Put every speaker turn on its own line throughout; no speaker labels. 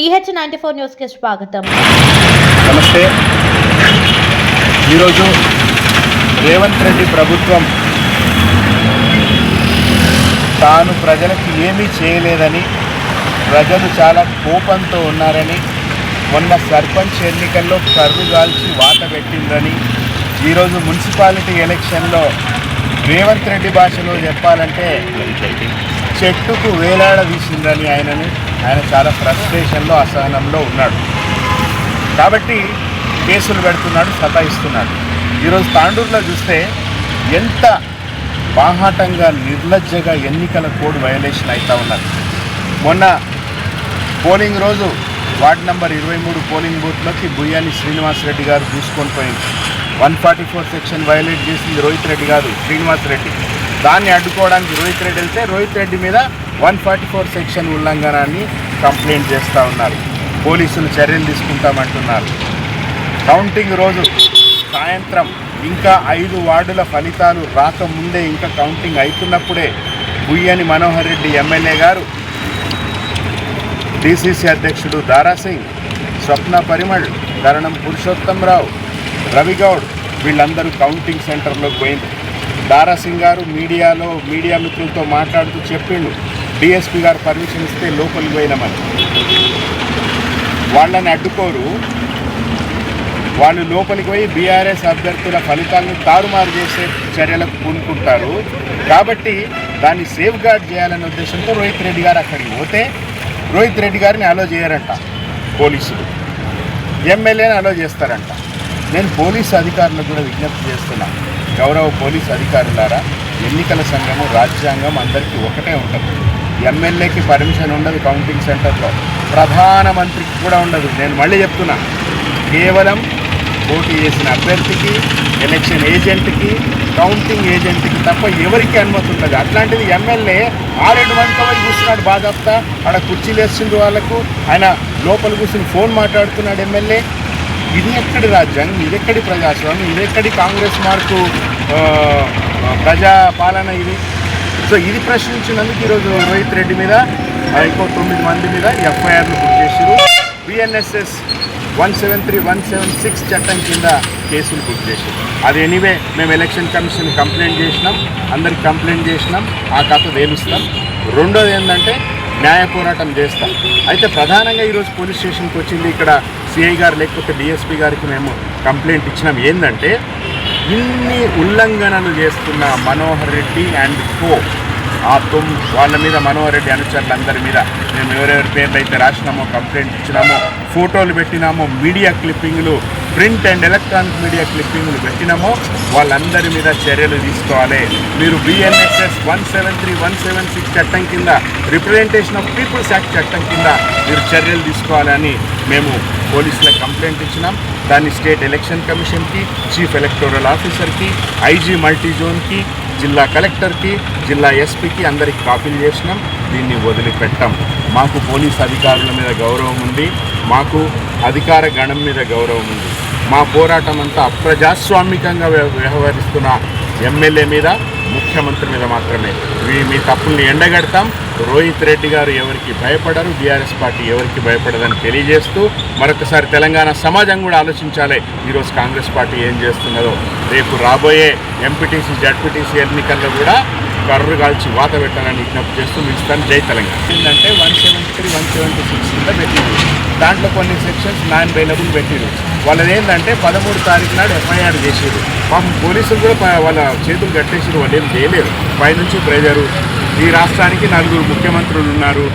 TH94 news కి స్వాగతం.
నమస్తే. ఈరోజు రేవంత్ రెడ్డి ప్రభుత్వం తాను ప్రజలకు ఏమీ చేయలేదని, ప్రజలు చాలా కోపంతో ఉన్నారని, మొన్న సర్పంచ్ ఎన్నికల్లో కర్రు గాల్చి వాత పెట్టిందని, ఈరోజు మున్సిపాలిటీ ఎలక్షన్లో రేవంత్ రెడ్డి భాషలో చెప్పాలంటే చెట్టుకు వేలాడదీసిందని ఆయన చాలా ఫ్రస్ట్రేషన్లో, అసహనంలో ఉన్నాడు. కాబట్టి కేసులు పెడుతున్నాడు, సతాయిస్తున్నాడు. ఈరోజు తాండూరులో చూస్తే ఎంత బాహాటంగా, నిర్లజ్జగా ఎన్నికల కోడ్ వయలేషన్ అవుతూ ఉన్నారు. మొన్న పోలింగ్ రోజు వార్డు నెంబర్ 23 పోలింగ్ బూత్లోకి బుయ్యాని శ్రీనివాసరెడ్డి గారు చూసుకొని పోయింది. 144 సెక్షన్ వయలేట్ చేసింది రోహిత్ రెడ్డి కాదు, శ్రీనివాసరెడ్డి. దాన్ని అడ్డుకోవడానికి రోహిత్ రెడ్డి వెళ్తే రోహిత్ రెడ్డి మీద 144 సెక్షన్ ఉల్లంఘనాన్ని కంప్లైంట్ చేస్తూ ఉన్నారు. పోలీసులు చర్యలు తీసుకుంటామంటున్నారు. కౌంటింగ్ రోజు సాయంత్రం ఇంకా 5 వార్డుల ఫలితాలు రాకముందే, ఇంకా కౌంటింగ్ అవుతున్నప్పుడే బుయ్యని మనోహర్ రెడ్డి ఎమ్మెల్యే గారు, DCC అధ్యక్షుడు దారాసింగ్, స్వప్న పరిమళ్, కరణం పురుషోత్తంరావు, రవిగౌడ్ వీళ్ళందరూ కౌంటింగ్ సెంటర్లోకి పోయింది. దారాసింగ్ గారు మీడియా మిత్రులతో మాట్లాడుతూ చెప్పిండు, DSP గారు పర్మిషన్ ఇస్తే లోపలికి పోయినామని. వాళ్ళని అడ్డుకోరు, వాళ్ళు లోపలికి పోయి BRS అభ్యర్థుల ఫలితాలను తారుమారు చేసే చర్యలకు పూనుకుంటారు. కాబట్టి దాన్ని సేఫ్ గార్డ్ చేయాలనే ఉద్దేశంతో రోహిత్ రెడ్డి గారు అక్కడికి పోతే రోహిత్ రెడ్డి గారిని అలో చేయరంట పోలీసులు, ఎమ్మెల్యేని అలో చేస్తారంట. నేను పోలీసు అధికారులకు కూడా విజ్ఞప్తి చేస్తున్నా, గౌరవ పోలీసు అధికారులారా, ఎన్నికల సంఘము, రాజ్యాంగం అందరికీ ఒకటే ఉంటుంది. ఎమ్మెల్యేకి పర్మిషన్ ఉండదు కౌంటింగ్ సెంటర్లో, ప్రధానమంత్రికి కూడా ఉండదు. నేను మళ్ళీ చెప్తున్నా, కేవలం పోటీ చేసిన అభ్యర్థికి, ఎలక్షన్ ఏజెంట్కి, కౌంటింగ్ ఏజెంట్కి తప్ప ఎవరికి అనుమతి ఉండదు. అట్లాంటిది ఎమ్మెల్యే 6-7 మందితో కూర్చున్నాడు బాధాప్తా, ఆడ కుర్చీలు వేస్తుండ్రు వాళ్ళకు, ఆయన లోపల కూర్చుని ఫోన్ మాట్లాడుతున్నాడు ఎమ్మెల్యే. ఇది ఎక్కడి రాజ్యాంగం, ఇది ఎక్కడి ప్రజాస్వామ్యం, ఇది ఎక్కడి కాంగ్రెస్ మార్కు ప్రజా పాలన ఇది? సో ఇది ప్రశ్నించినందుకు ఈరోజు రోహిత్ రెడ్డి మీద ఇంకో 9 మంది మీద FIRలు బుక్ చేశారు. BNSS 173, 176 చట్టం కింద కేసులు బుక్ చేశారు. అది ఎనీవే మేము ఎలక్షన్ కమిషన్ కంప్లైంట్ చేసినాం, అందరికి కంప్లైంట్ చేసినాం, ఆ కథ తేలుస్తాం. రెండోది ఏంటంటే న్యాయ పోరాటం చేస్తాం. అయితే ప్రధానంగా ఈరోజు పోలీస్ స్టేషన్కి వచ్చింది, ఇక్కడ CI గారు లేకపోతే DSP గారికి మేము కంప్లైంట్ ఇచ్చినాం. ఏంటంటే ఇన్ని ఉల్లంఘనలు చేస్తున్న మనోహర్ రెడ్డి అండ్ కో, వాళ్ళ మీద, మనోహర్ రెడ్డి అనుచరులందరి మీద మేము ఎవరెవరి పేర్లు అయితే రాసినామో, కంప్లైంట్ ఇచ్చినామో, ఫోటోలు పెట్టినామో, మీడియా క్లిప్పింగ్లు, ప్రింట్ అండ్ ఎలక్ట్రానిక్ మీడియా క్లిప్పింగ్లు పెట్టినామో వాళ్ళందరి మీద చర్యలు తీసుకోవాలి. మీరు BNSS 173, 176 చట్టం కింద, రిప్రజెంటేషన్ ఆఫ్ పీపుల్స్ యాక్ట్ చట్టం కింద మీరు చర్యలు తీసుకోవాలని మేము పోలీసులకు కంప్లైంట్ ఇచ్చినాం. దాన్ని స్టేట్ ఎలక్షన్ కమిషన్కి, చీఫ్ ఎలక్టోరల్ ఆఫీసర్కి, IG మల్టీ జోన్కి, జిల్లా కలెక్టర్కి, జిల్లా SPకి అందరికి కాపీలు చేసినాం. దీన్ని వదిలిపెట్టాం. మాకు పోలీస్ అధికారుల మీద గౌరవం ఉంది, మాకు అధికార గణం మీద గౌరవం ఉంది. మా పోరాటం అంతా అప్రజాస్వామికంగా వ్యవహరిస్తున్న ఎమ్మెల్యే మీద, ముఖ్యమంత్రి మీద మాత్రమే. మీ తప్పుల్ని ఎండగడతాం. రోహిత్ రెడ్డి గారు ఎవరికి భయపడరు, BRS పార్టీ ఎవరికి భయపడదని తెలియజేస్తూ, మరొకసారి తెలంగాణ సమాజం కూడా ఆలోచించాలి ఈరోజు కాంగ్రెస్ పార్టీ ఏం చేస్తున్నదో. రేపు రాబోయే MPTC, ZPTC ఎన్నికల్లో కూడా కర్రు కాల్చి వాత పెట్టాలని విజ్ఞప్తి చేస్తూ పిలుస్తాను. జై తెలంగాణ. ఏంటంటే 173, 176 కింద పెట్టిరు. దాంట్లో కొన్ని సెక్షన్స్ నాన్ అవైలబుల్ పెట్టిరు. వాళ్ళది ఏంటంటే 13 తారీఖు నాడు FIR చేసారు. పాపం పోలీసులు కూడా వాళ్ళ చేతులు కట్టేసారు, వాళ్ళు ఏం చేయలేరు. పైనుంచి ప్రెజరు. ఈ రాష్ట్రానికి 4 ముఖ్యమంత్రులు ఉన్నారు.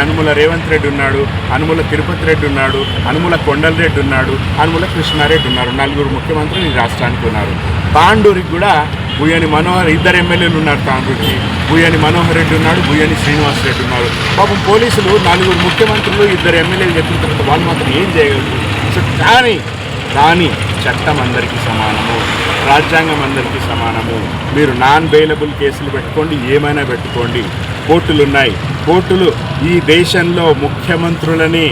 అనుముల రేవంత్ రెడ్డి ఉన్నాడు, అనుముల తిరుపతి రెడ్డి ఉన్నాడు, అనుముల కొండలరెడ్డి ఉన్నాడు, అనుముల కృష్ణారెడ్డి ఉన్నారు. 4 ముఖ్యమంత్రులు ఈ రాష్ట్రానికి ఉన్నారు. తాండూరికి కూడా బుయ్యని మనోహర్, 2 ఎమ్మెల్యేలు ఉన్నారు తాండూరికి. బుయ్యని మనోహర్ రెడ్డి ఉన్నాడు, బుయ్యని శ్రీనివాసరెడ్డి ఉన్నారు. పాపం పోలీసులు 4 ముఖ్యమంత్రులు, 2 ఎమ్మెల్యేలు చెప్పిన తర్వాత వాళ్ళు మాత్రం ఏం చేయగలరు? సో కానీ చట్టం అందరికీ సమానము, రాజ్యాంగం అందరికీ సమానము. మీరు నాన్ బెయిలబుల్ కేసులు పెట్టుకోండి, ఏమైనా పెట్టుకోండి. కోర్టులు ఉన్నాయి. కోర్టులు ఈ దేశంలో ముఖ్యమంత్రులని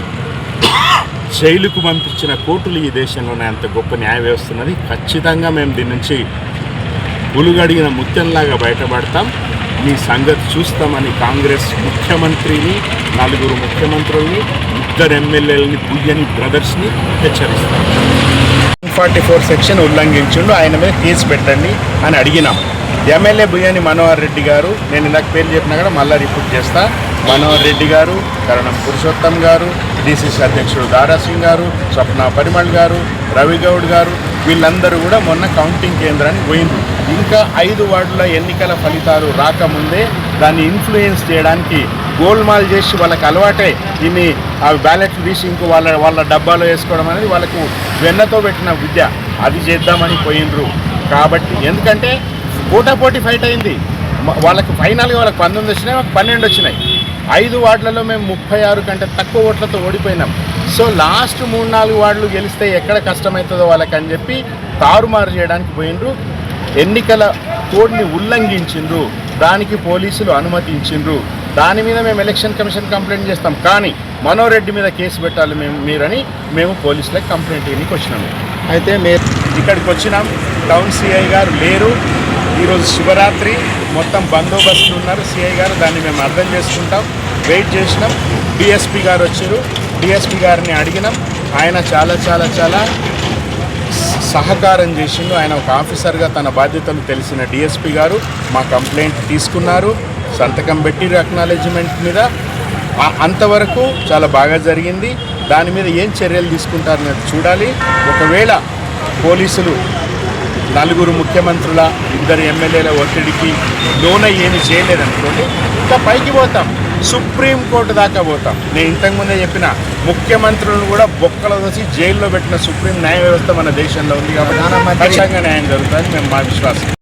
జైలుకు పంపించిన కోర్టులు ఈ దేశంలోనే అంత గొప్ప న్యాయ వ్యవస్థ ఉన్నది. ఖచ్చితంగా మేము దీని నుంచి పులుగడిగిన ముత్యంలాగా బయటపడతాం. మీ సంగతి చూస్తామని కాంగ్రెస్ ముఖ్యమంత్రిని, 4 ముఖ్యమంత్రుల్ని, 2 ఎమ్మెల్యేలని, బుయ్యని బ్రదర్స్ని హెచ్చరిస్తారు. 144 సెక్షన్ ఉల్లంఘించిండు, ఆయన మీద కేసు పెట్టండి అని అడిగినాం. ఎమ్మెల్యే బుయ్యని మనోహర్ రెడ్డి గారు, నేను ఇందాక పేరు చెప్పినా కూడా మళ్ళీ రిపోర్ట్ చేస్తా, మనోహర్ రెడ్డి గారు, కరణం పురుషోత్తం గారు, డిసిసి అధ్యక్షుడు దారాసింగ్ గారు, స్వప్న పరిమళ్ గారు, రవిగౌడ్ గారు, వీళ్ళందరూ కూడా మొన్న కౌంటింగ్ కేంద్రానికి పోయిండ్రు. ఇంకా 5 వార్డుల ఎన్నికల ఫలితాలు రాకముందే దాన్ని ఇన్ఫ్లుయెన్స్ చేయడానికి గోల్మాల్ చేసి వాళ్ళకి అలవాటే ఇన్ని ఆ బ్యాలెట్లు తీసి ఇంకో వాళ్ళ డబ్బాలో వేసుకోవడం అనేది వాళ్ళకు వెన్నతో పెట్టిన విద్య. అది చేద్దామని పోయిండ్రు. కాబట్టి ఎందుకంటే పోటాపోటీ ఫైట్ అయింది. వాళ్ళకు ఫైనల్గా వాళ్ళకి 19 వచ్చినాయి, మాకు 12 వచ్చినాయి. 5 వార్డులలో మేము 36 కంటే తక్కువ ఓట్లతో ఓడిపోయినాం. సో లాస్ట్ 3-4 వార్డులు గెలిస్తే ఎక్కడ కష్టమవుతుందో వాళ్ళకి అని చెప్పి తారుమారు చేయడానికి పోయిండ్రు. ఎన్నికల కోడ్ని ఉల్లంఘించిండ్రు, దానికి పోలీసులు అనుమతించిండ్రు. దాని మీద మేము ఎలక్షన్ కమిషన్ కంప్లైంట్ చేస్తాం, కానీ మనోహర్ రెడ్డి మీద కేసు పెట్టాలి మీరని మేము పోలీసులకు కంప్లైంట్ ఇవ్వడానికి వచ్చినాము. అయితే మేము ఇక్కడికి వచ్చినాం, టౌన్ సిఐ గారు లేరు, ఈరోజు శివరాత్రి, మొత్తం బందోబస్తులు ఉన్నారు సిఐ గారు, దాన్ని మేము అర్థం చేసుకుంటాం. వెయిట్ చేసినాం. డిఎస్పీ గారు వచ్చారు, డిఎస్పీ గారిని అడిగినాం. ఆయన చాలా చాలా చాలా సహకారం చేసిండు. ఆయన ఒక ఆఫీసర్గా తన బాధ్యతలు తెలిసిన డిఎస్పీ గారు మా కంప్లైంట్ తీసుకున్నారు, సంతకం పెట్టి అక్నాలెడ్జ్మెంట్ మీద. అంతవరకు చాలా బాగా జరిగింది. దాని మీద ఏం చర్యలు తీసుకుంటారనేది చూడాలి. ఒకవేళ పోలీసులు 4 ముఖ్యమంత్రుల, 2 ఎమ్మెల్యేల ఒత్తిడికి లోనై ఏమి చేయలేదనుకోండి, ఇంకా పైకి పోతాం, సుప్రీంకోర్టు దాకా పోతాం. నేను ఇంతకుముందే చెప్పిన ముఖ్యమంత్రులను కూడా బొక్కలు దోసి జైల్లో పెట్టిన సుప్రీం న్యాయ వ్యవస్థ మన దేశంలో ఉంది. కాబట్టి ఖచ్చితంగా న్యాయం జరుగుతుందని మా విశ్వాసం.